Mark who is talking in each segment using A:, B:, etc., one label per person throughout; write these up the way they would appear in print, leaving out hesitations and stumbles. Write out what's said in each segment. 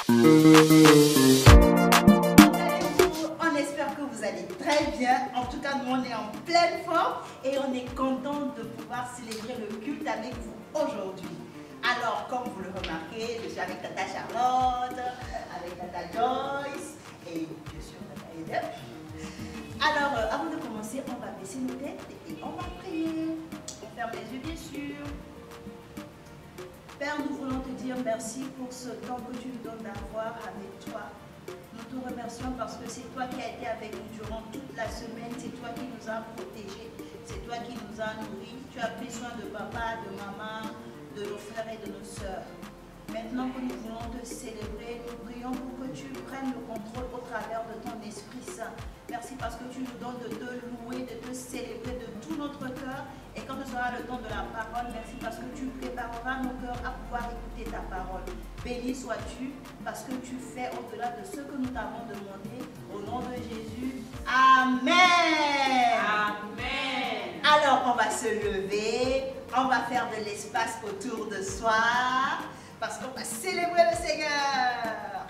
A: On espère que vous allez très bien. En tout cas, nous, on est en pleine forme et on est content de pouvoir célébrer le culte avec vous aujourd'hui. Alors, comme vous le remarquez, je suis avec Tata Charlotte, avec Tata Joyce et bien sûr Tata Eden. Alors, avant de commencer, on va baisser nos têtes et on va prier. On ferme les yeux, bien sûr. Père, nous voulons te dire merci pour ce temps que tu nous donnes d'avoir avec toi. Nous te remercions parce que c'est toi qui as été avec nous durant toute la semaine. C'est toi qui nous as protégés. C'est toi qui nous as nourris. Tu as pris soin de papa, de maman, de nos frères et de nos sœurs. Maintenant que nous voulons te célébrer, nous prions pour que tu prennes le contrôle au travers de ton Esprit Saint. Merci parce que tu nous donnes de te louer, de te célébrer de tout notre cœur. Et quand ce sera le temps de la parole, merci parce que tu prépareras nos cœurs à pouvoir écouter ta parole. Béni sois-tu parce que tu fais au-delà de ce que nous t'avons demandé. Au nom de Jésus, Amen. Amen. Alors on va se lever, on va faire de l'espace autour de soi. Parce qu'on va célébrer le Seigneur.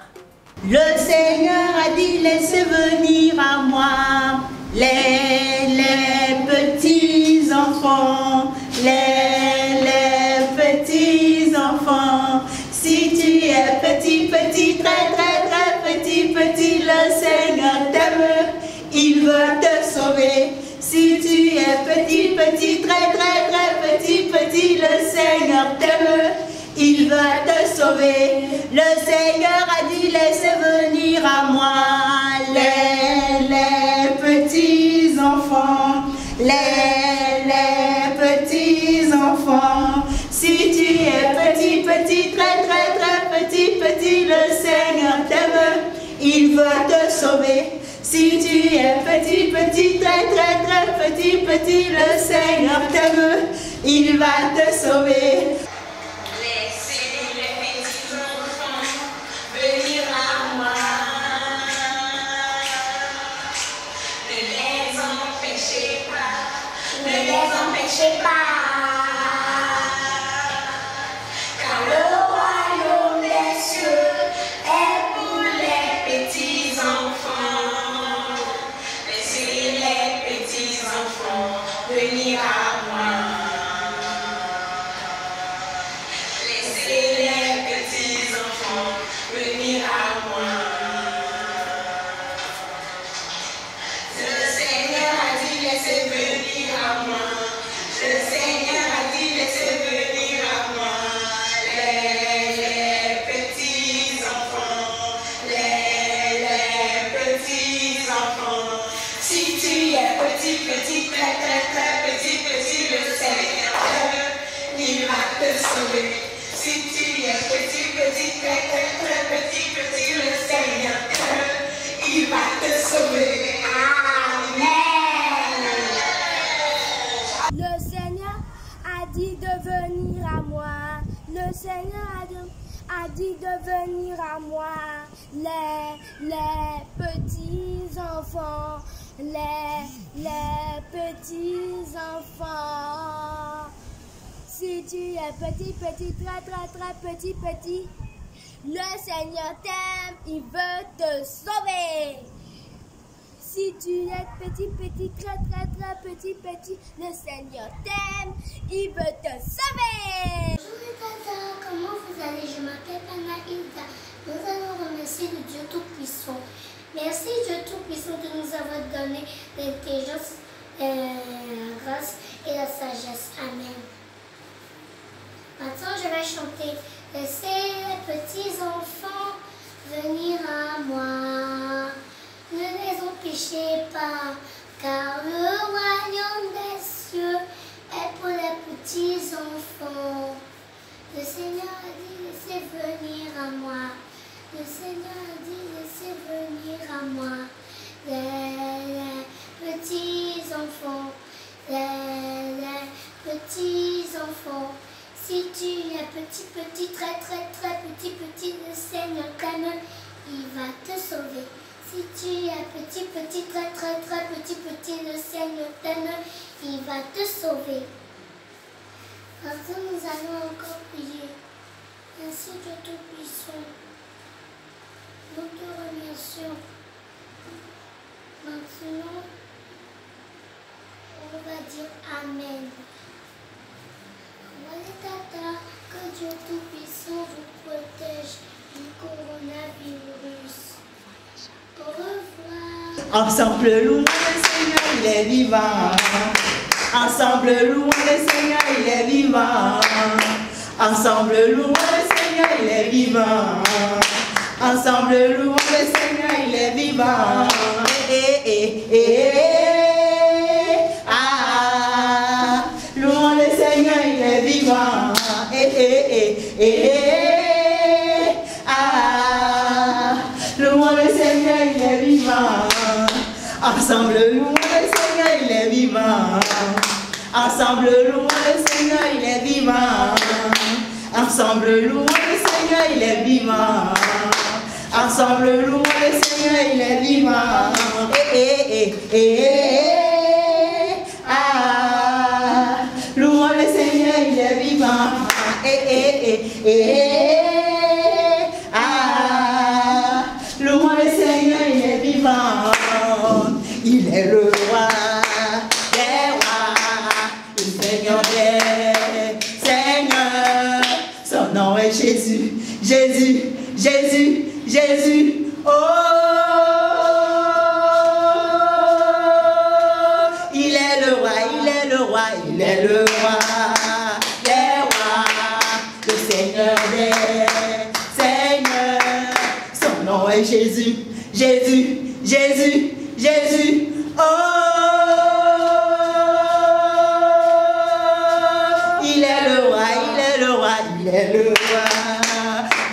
A: Le Seigneur a dit, laissez venir à moi les petits enfants, les petits enfants. Si tu es petit, petit, très, très, très petit, petit, le Seigneur t'aime, il veut te sauver. Si tu es petit, petit, très, très, très petit, petit, le Seigneur t'aime. Il va te sauver. Le Seigneur a dit, laissez venir à moi les petits enfants, les petits enfants. Si tu es petit, petit, très, très, très petit, petit, le Seigneur t'aime, il veut te sauver. Si tu es petit, petit, très, très, très petit, petit, le Seigneur t'aime, il va te sauver.
B: Je sais pas, car le royaume des cieux est pour les petits enfants. Laissez les petits enfants venir à moi. Laissez les petits enfants venir à moi. Le Seigneur a dit, laissez venir à moi. Le Seigneur a dit, laissez venir à moi les petits enfants, les petits enfants. Si tu es petit, petit, très, très, très petit, petit, le Seigneur t'aime, il va te sauver. Si tu es petit, petit, très, très, très petit, petit, le Seigneur t'aime, il va te sauver.
C: Le Seigneur a dit de venir à moi. Le Seigneur a dit de venir à moi. Les petits enfants. Les petits enfants. Si tu es petit, petit, très, très, très petit, petit, le Seigneur t'aime, il veut te sauver. Si tu es petit, petit, très, très, très petit, petit, le Seigneur t'aime, il veut te sauver.
B: Bonjour Tata, comment vous allez? Je m'appelle Anaïda. Nous allons remercier le Dieu Tout-Puissant. Merci Dieu Tout-Puissant de nous avoir donné l'intelligence, la grâce et la sagesse. Amen. Maintenant, je vais chanter. Laissez les petits enfants venir à moi. Ne les empêchez pas, car le royaume des cieux est pour les petits enfants. Le Seigneur a dit, laissez venir à moi. Le Seigneur a dit, laissez venir à moi. Les petits enfants, les petits enfants. Si tu es petit, petit, très, très, très petit, petit, le Seigneur t'aime, il va te sauver. Si tu es petit, petit, très, très, très petit, petit, le Seigneur t'aime, il va te sauver. Maintenant, nous allons encore prier. Merci Dieu Tout-Puissant. Nous te remercions. Maintenant, on va dire Amen. Voilà, Tata, que Dieu Tout-Puissant vous protège du coronavirus. Au revoir.
D: Ensemble, louons le Seigneur, il est vivant. Ensemble, louons le Seigneur, il est vivant. Ensemble, louons le Seigneur, il est vivant. Ensemble, louons le Seigneur, il est vivant. Ah, louons le Seigneur, il est vivant. Ah, louons le Seigneur, il est vivant. Ensemble, louons le Seigneur, il est vivant. Ensemble, louons le Seigneur, il est vivant. Ensemble, louons le Seigneur, il est vivant. Ensemble, louons le Seigneur, il est vivant. Ah, louons le Seigneur, il est vivant. Ah, louons le Seigneur, il est vivant. Il est le roi des rois, le Seigneur des seigneurs. Son nom est Jésus, Jésus, Jésus, Jésus. Oh, il est le roi, il est le roi, il est le roi des rois, le Seigneur des seigneurs. Son nom est Jésus, Jésus, Jésus, Jésus. Oh, il est le roi, il est le roi, il est le roi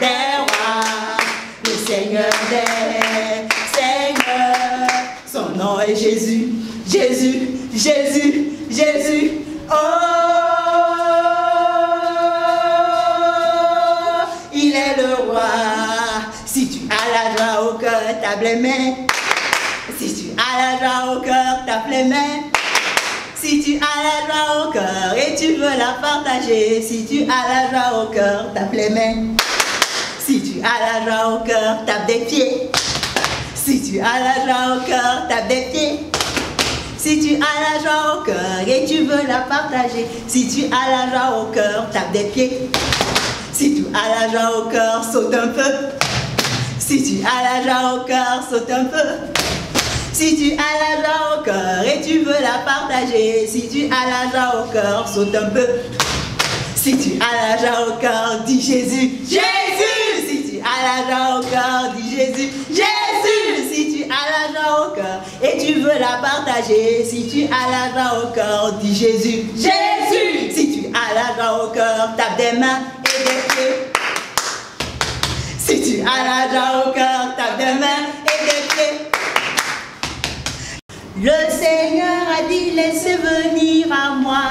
D: des rois, le Seigneur des seigneurs. Son nom est Jésus, Jésus, Jésus, Jésus. Oh, il est le roi. Si tu as la joie au cœur, tape les mains. Si tu as la joie au cœur, tape les mains. Si tu as la joie au cœur et tu veux la partager, si tu as la joie au cœur, tape les mains. Si tu as la joie au cœur, tape des pieds. Si tu as la joie au cœur, tape des pieds. Si tu as la joie au cœur et tu veux la partager, si tu as la joie au cœur, tape des pieds. Si tu as la joie au cœur, saute un peu. Si tu as la joie au cœur, saute un peu. Si tu as la joie au cœur et tu veux la partager, si tu as la joie au cœur, saute un peu. Si tu as la joie au cœur, dis Jésus, Jésus. Si tu as la joie au cœur, dis Jésus, Jésus. Si tu as la joie au cœur et tu veux la partager, si tu as la joie au cœur, dis Jésus, Jésus. Si tu as la joie au cœur, tape des mains et des pieds. Si tu as la joie au cœur, tape des mains et des pieds. Le Seigneur a dit, laissez venir à moi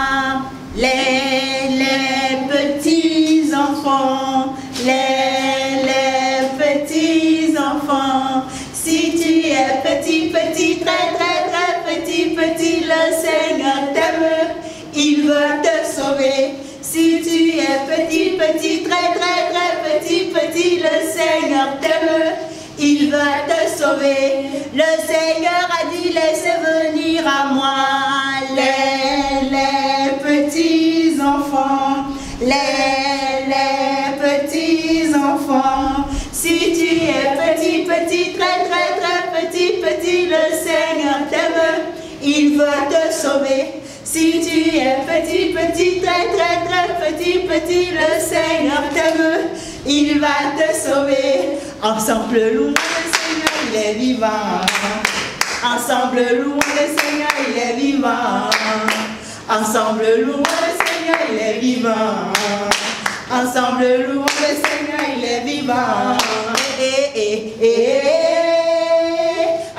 D: les petits enfants, les petits enfants. Si tu es petit, petit, très, très, très petit, petit, le Seigneur t'aime, il veut te sauver. Si tu es petit, petit, très, très, très petit, petit, le Seigneur t'aime, il veut te sauver. Le Seigneur a dit, laissez venir à moi les petits enfants, les petits enfants. Si tu es petit, petit, très, très, très petit, petit, le Seigneur t'aime, il veut te sauver. Si tu es petit, petit, très, très, très petit, petit, le Seigneur t'aime, il va te sauver. Ensemble, louons le Seigneur, il est vivant. Ensemble, louons le Seigneur, il est vivant. Ensemble, louons le Seigneur, il est vivant. Ensemble, louons le Seigneur, il est vivant.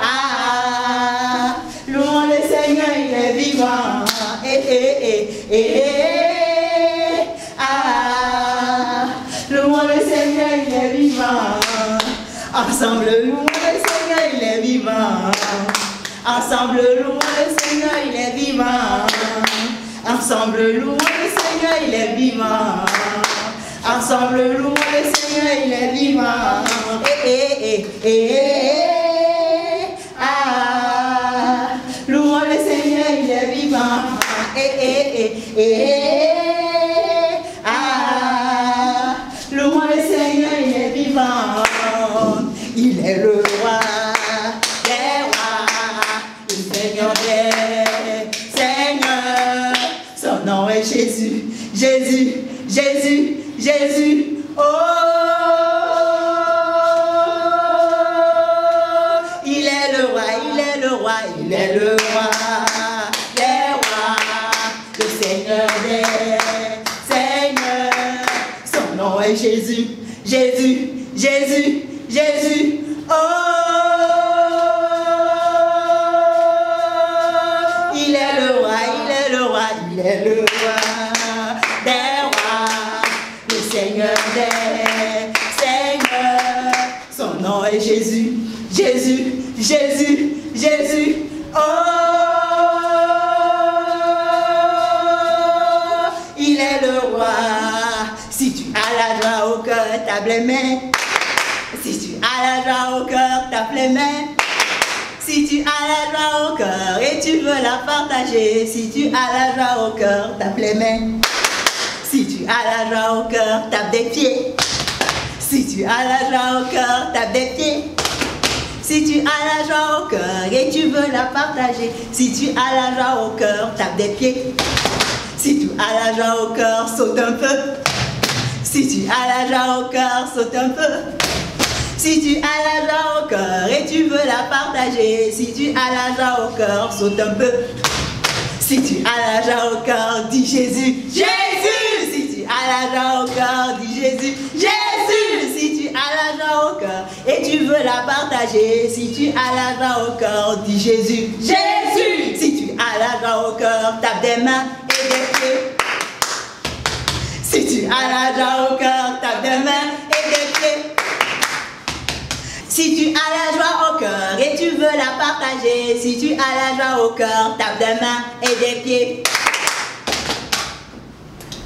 D: Ah, louons le Seigneur, il est vivant. Ah, louons le Seigneur, il est vivant. Ensemble, louons le Seigneur, il est vivant. Ensemble, louons le Seigneur, il est vivant. Ensemble, louons le Seigneur, il est vivant. Ensemble, louons le Seigneur, il est vivant. Ah, louons le Seigneur, il est vivant. Ah, louons le Seigneur, il est vivant. Il est le roi des rois, le Seigneur des seigneurs. Son nom est Jésus, Jésus, Jésus, Jésus. Oh, il est le roi, il est le roi, il est le roi des rois, le Seigneur des seigneurs. Son nom est Jésus, Jésus, Jésus, Jésus. Oh, il est le roi, il est le roi, il est le roi des rois, le Seigneur des seigneurs. Son nom est Jésus, Jésus, Jésus, Jésus. Oh, il est le roi. Si tu as la joie au cœur, tape les mains. Si tu as la joie au cœur, tape les mains. Si tu as la joie au cœur et tu veux la partager, si tu as la joie au cœur, tape les mains. Si tu as la joie au cœur, tape des pieds. Si tu as la joie au cœur, tape des pieds. Si tu as la joie au cœur et tu veux la partager, si tu as la joie au cœur, tape des pieds. Si tu as la joie au cœur, saute un peu. Si tu as la joie au cœur, saute un peu. Si tu as la joie au cœur et tu veux la partager, si tu as la joie au cœur, saute un peu. Si tu as la joie au cœur, dis Jésus, Jésus. Si tu as la joie au cœur, dis Jésus, Jésus. Si tu as la joie au cœur et tu veux la partager, si tu as la joie au cœur, dis Jésus, Jésus. Si tu as la joie au cœur, tape des mains et des pieds. Si tu as la joie au cœur, tape des mains et des pieds. Si tu as la joie au cœur et tu veux la partager, si tu as la joie au cœur, tape des mains et des pieds.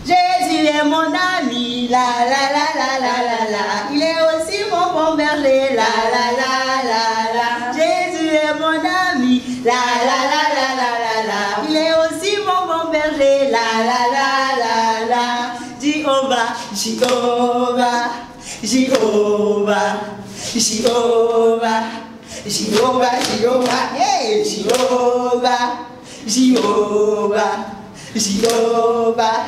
D: Jésus est mon ami, la la la la la la la. Il est aussi mon bon berger, la la la la la. Jésus est mon ami, la la la la la la la. Il est aussi mon bon berger, la la la la la. Jéhovah, Jéhovah, Jéhovah. Jéhovah, Jéhovah, Jéhovah, hey, Jéhovah, Jéhovah, Jéhovah,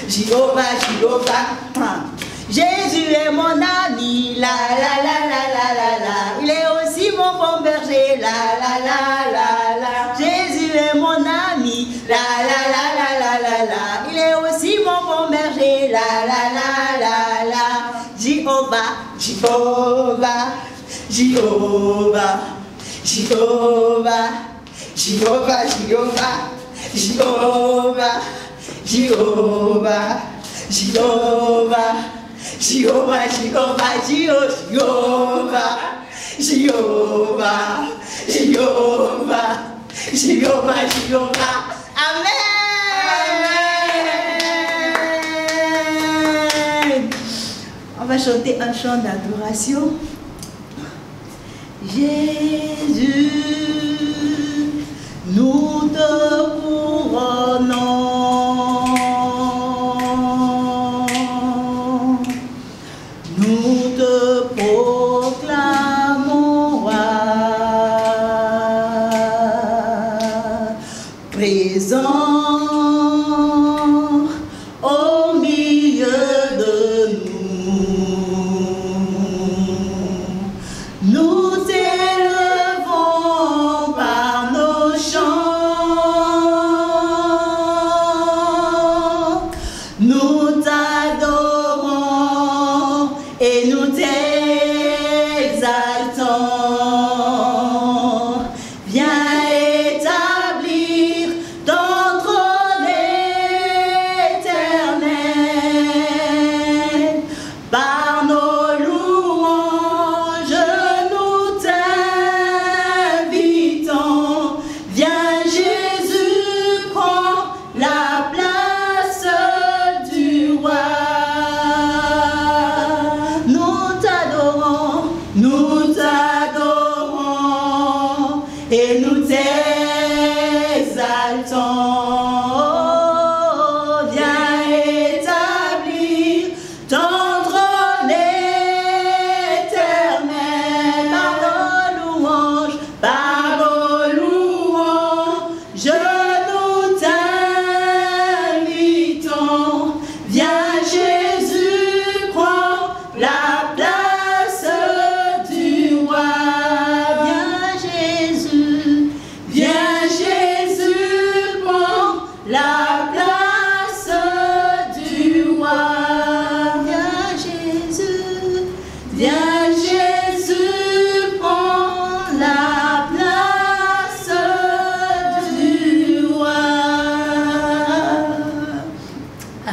D: Jéhovah, Jéhovah. Jésus est mon ami, la la la la la la la. Il est aussi mon bon berger, la la la la la. Jésus est mon ami, la la la la la la la. Il est aussi mon bon berger, la la la la la. Jéhovah, Jéhovah, Jéhovah, Jéhovah, Jéhovah, Jéhovah, Jéhovah, Jéhovah, Jéhovah, Jéhovah, Jéhovah, Jéhovah, Jéhovah, Jéhovah, Jéhovah, Jéhovah. Amen. On va chanter un chant d'adoration. Jésus, nous te couronnons, nous te proclamons roi, présent au milieu de nous élevons par nos chants,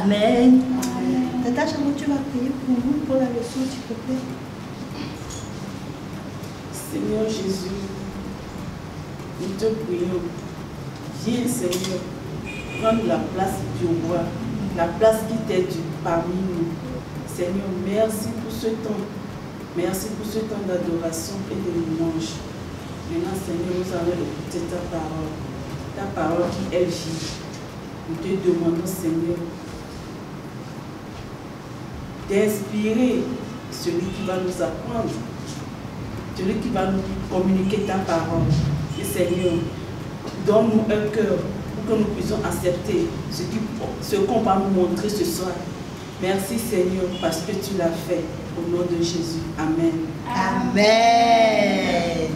D: Amen. Tata Chamou, tu vas prier pour nous, pour la leçon, s'il te plaît.
E: Seigneur Jésus, nous te prions. Viens, Seigneur, prendre la place du roi, la place qui t'est due parmi nous. Seigneur, merci pour ce temps. Merci pour ce temps d'adoration et de louange. Maintenant, Seigneur, nous allons écouter ta parole. Ta parole qui est vive. Nous te demandons, Seigneur, d'inspirer celui qui va nous apprendre, celui qui va nous communiquer ta parole. Et Seigneur, donne-nous un cœur pour que nous puissions accepter ce qu'on va nous montrer ce soir. Merci Seigneur parce que tu l'as fait. Au nom de Jésus. Amen.
D: Amen.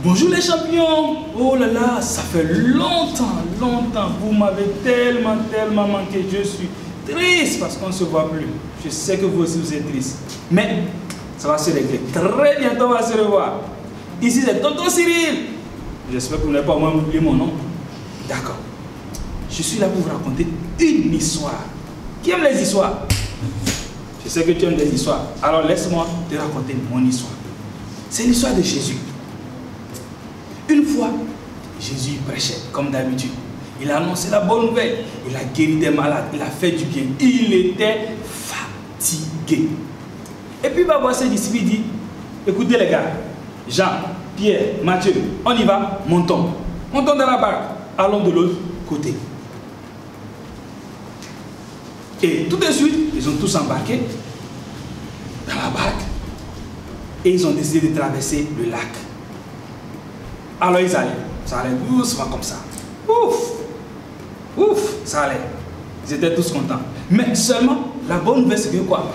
F: Bonjour les champions. Oh là là, ça fait longtemps. Vous m'avez tellement manqué. Je suis triste parce qu'on ne se voit plus. Je sais que vous aussi vous êtes triste. Mais ça va se régler. Très bientôt on va se revoir. Ici c'est Tonton Cyril. J'espère que vous n'avez pas au moins oublié mon nom. D'accord. Je suis là pour vous raconter une histoire. Qui aime les histoires? Je sais que tu aimes les histoires. Alors laisse-moi te raconter mon histoire. C'est l'histoire de Jésus. Une fois, Jésus prêchait comme d'habitude. Il a annoncé la bonne nouvelle. Il a guéri des malades. Il a fait du bien. Il était fatigué. Et puis il va voir ses disciples. Il dit, écoutez les gars, Jean, Pierre, Matthieu, on y va, montons. Montons dans la barque. Allons de l'autre côté. Et tout de suite, ils ont tous embarqué dans la barque. Et ils ont décidé de traverser le lac. Alors ils allaient. Ça allait doucement comme ça. Ouf, ça allait. Ils étaient tous contents. Mais seulement, la bonne nouvelle, c'est que quoi?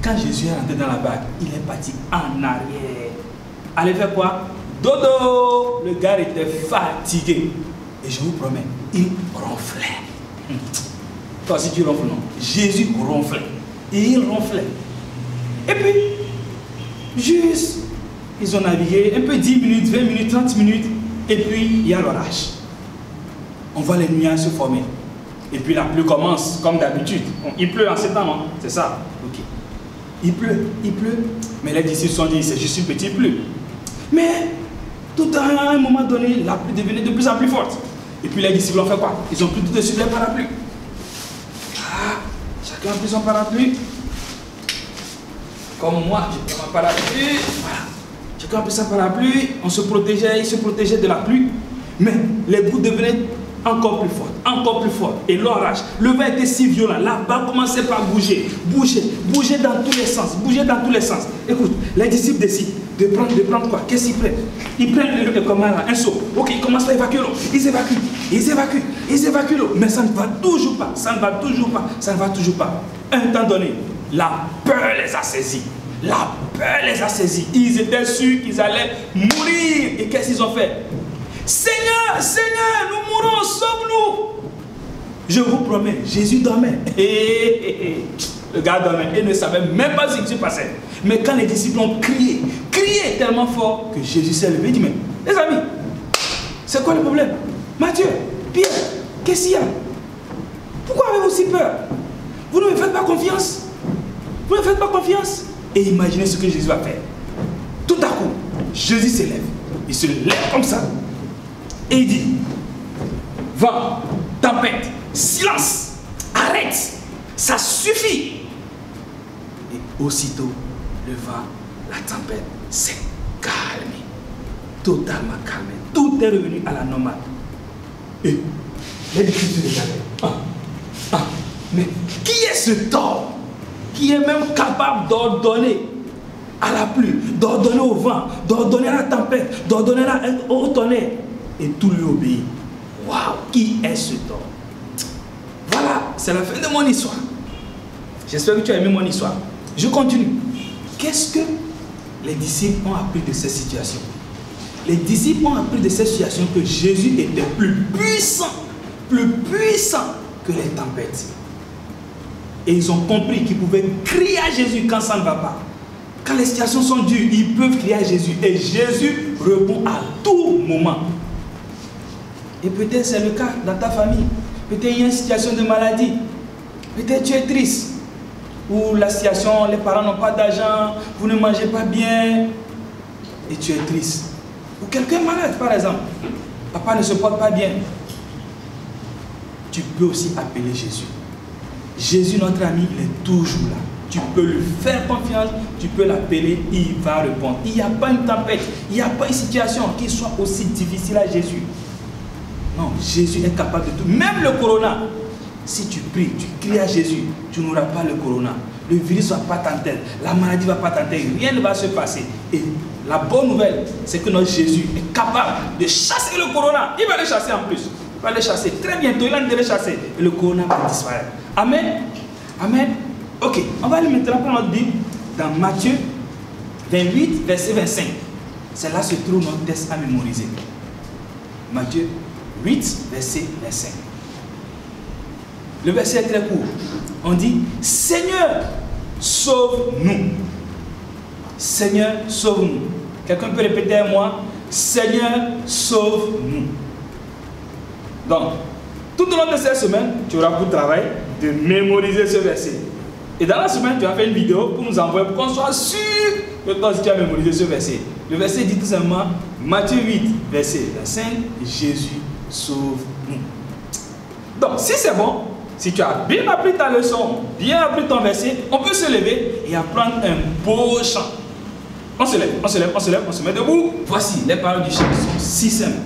F: Quand Jésus est rentré dans la barque, il est parti en arrière. Allez faire quoi? Dodo! Le gars était fatigué. Et je vous promets, il ronflait. Toi aussi tu ronfles, non? Jésus ronflait. Et il ronflait. Et puis, juste, ils ont navigué un peu 10 minutes, 20 minutes, 30 minutes. Et puis, il y a l'orage. On voit les nuages se former. Et puis la pluie commence, comme d'habitude. Il pleut en ce temps, non? C'est ça? Ok. Il pleut. Mais les disciples se sont dit, c'est juste une petite pluie. Mais, tout à un moment donné, la pluie devenait de plus en plus forte. Et puis les disciples ont fait quoi? Ils ont pris tout de suite les parapluies. Chacun a pris son parapluie. Comme moi, j'ai pris ma parapluie. Voilà. Chacun a pris sa parapluie. On se protégeait, ils se protégeaient de la pluie. Mais les gouttes devenaient encore plus fortes. Et l'orage, le vent était si violent. La barque commençait par bouger dans tous les sens. Écoute, les disciples décident de prendre quoi? Qu'est-ce qu'ils prennent? Ils prennent un seau. Ok, ils commencent à évacuer l'eau. Ils évacuent l'eau. Mais ça ne va toujours pas. Un temps donné, la peur les a saisis. Ils étaient sûrs qu'ils allaient mourir. Et qu'est-ce qu'ils ont fait? Seigneur, nous mourrons, sauve-nous. Je vous promets, Jésus dormait. Le gars dormait et ne savait même pas ce qui se passait. Mais quand les disciples ont crié tellement fort que Jésus s'est levé et dit, mais les amis, c'est quoi le problème? Matthieu, Pierre, qu'est-ce qu'il y a? Pourquoi avez-vous si peur? Vous ne me faites pas confiance. Et imaginez ce que Jésus va faire. Tout à coup, Jésus se lève. Il se lève comme ça. Et il dit, vent, tempête, silence, arrête, ça suffit. Et aussitôt, le vent, la tempête s'est calmée, totalement calmée. Tout est revenu à la normale. Et les disciples se regardaient. Mais qui est ce homme qui est même capable d'ordonner à la pluie, d'ordonner au vent, d'ordonner à la tempête, d'ordonner au tonnerre? Et tout lui obéit. Waouh, qui est ce homme? Voilà, c'est la fin de mon histoire. J'espère que tu as aimé mon histoire. Je continue. Qu'est-ce que les disciples ont appris de cette situation? Les disciples ont appris de cette situation que Jésus était plus puissant que les tempêtes. Et ils ont compris qu'ils pouvaient crier à Jésus quand ça ne va pas. Quand les situations sont dures, ils peuvent crier à Jésus. Et Jésus répond à tout moment. Et peut-être c'est le cas dans ta famille. Peut-être il y a une situation de maladie. Peut-être tu es triste. Ou la situation, les parents n'ont pas d'argent, vous ne mangez pas bien. Et tu es triste. Ou quelqu'un malade, par exemple. Papa ne se porte pas bien. Tu peux aussi appeler Jésus. Jésus, notre ami, il est toujours là. Tu peux lui faire confiance, tu peux l'appeler, il va répondre. Il n'y a pas une tempête, il n'y a pas une situation qui soit aussi difficile à Jésus. Non, Jésus est capable de tout. Même le corona, si tu pries, tu cries à Jésus, tu n'auras pas le corona. Le virus ne va pas t'enterrer, la maladie ne va pas t'enterrer, rien ne va se passer. Et la bonne nouvelle, c'est que notre Jésus est capable de chasser le corona. Il va le chasser en plus. Il va le chasser. Très bientôt, il va le chasser. Et le corona va disparaître. Amen. Amen. Ok, on va aller maintenant prendre notre Bible dans Matthieu 28, verset 25. C'est là que se trouve notre texte à mémoriser. Matthieu 8, verset 25. Le verset est très court. On dit, Seigneur, sauve-nous. Seigneur, sauve-nous. Quelqu'un peut répéter à moi, Seigneur, sauve-nous. Donc, tout au long de cette semaine, tu auras pour travail de mémoriser ce verset. Et dans la semaine, tu as fait une vidéo pour nous envoyer, pour qu'on soit sûr que toi aussi tu as mémorisé ce verset. Le verset dit tout simplement, Matthieu 8, verset 25, Jésus sauve-nous. Donc, si c'est bon, si tu as bien appris ta leçon, bien appris ton verset, on peut se lever et apprendre un beau chant. On se lève, on se lève, on se lève, on se met debout. Voici, les paroles du chant sont si simples.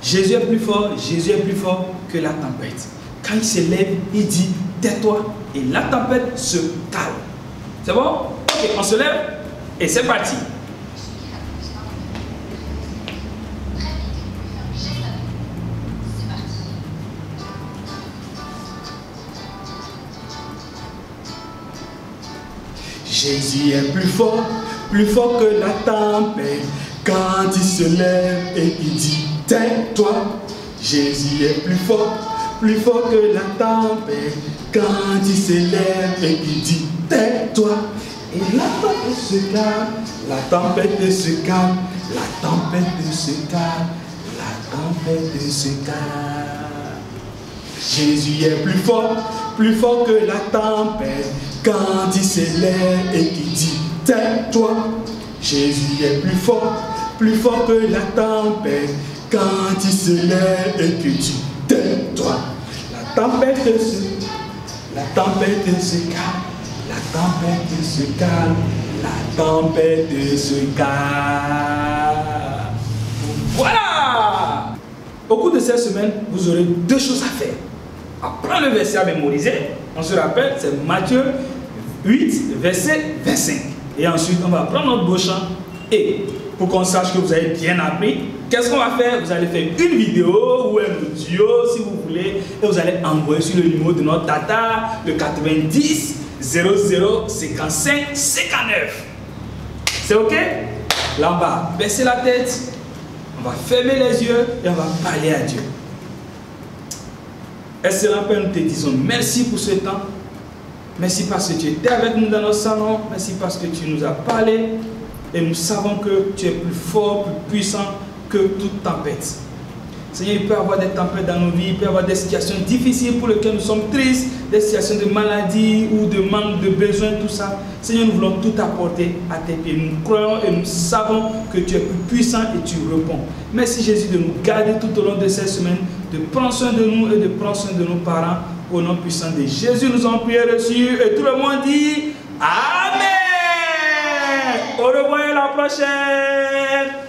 F: Jésus est plus fort que la tempête. Quand il se lève, il dit, tais-toi, et la tempête se calme. C'est bon? Ok, on se lève et c'est parti. Jésus est plus fort que la tempête. Quand il se lève et il dit, tais-toi. Jésus est plus fort que la tempête. Quand il se lève et il dit, tais-toi. Et la tempête se calme, la tempête se calme, la tempête se calme, la tempête se calme. Jésus est plus fort que la tempête. Quand il se lève et qu'il dit, tais-toi. Jésus est plus fort que la tempête. Quand il se lève et qu'il dit, tais-toi. La tempête se calme, la tempête se calme, la tempête se calme. Voilà! Au cours de cette semaine, vous aurez deux choses à faire. Apprendre le verset à mémoriser. On se rappelle, c'est Matthieu 8, verset 25. Et ensuite, on va prendre notre beau chant. Et pour qu'on sache que vous avez bien appris, qu'est-ce qu'on va faire? Vous allez faire une vidéo ou un audio si vous voulez. Et vous allez envoyer sur le numéro de notre tata, le 90 00 55 59. C'est ok? Là en bas, baissez la tête. On va fermer les yeux et on va parler à Dieu. Excellent Père, nous te disons merci pour ce temps. Merci parce que tu étais avec nous dans notre salon. Merci parce que tu nous as parlé. Et nous savons que tu es plus fort, plus puissant que toute tempête. Seigneur, il peut y avoir des tempêtes dans nos vies, il peut y avoir des situations difficiles pour lesquelles nous sommes tristes, des situations de maladie ou de manque de besoin, tout ça. Seigneur, nous voulons tout apporter à tes pieds. Nous croyons et nous savons que tu es plus puissant et tu réponds. Merci Jésus de nous garder tout au long de cette semaine, de prendre soin de nous et de prendre soin de nos parents. Au nom puissant de Jésus, nous avons prié reçu et tout le monde dit Amen. Au revoir et à la prochaine.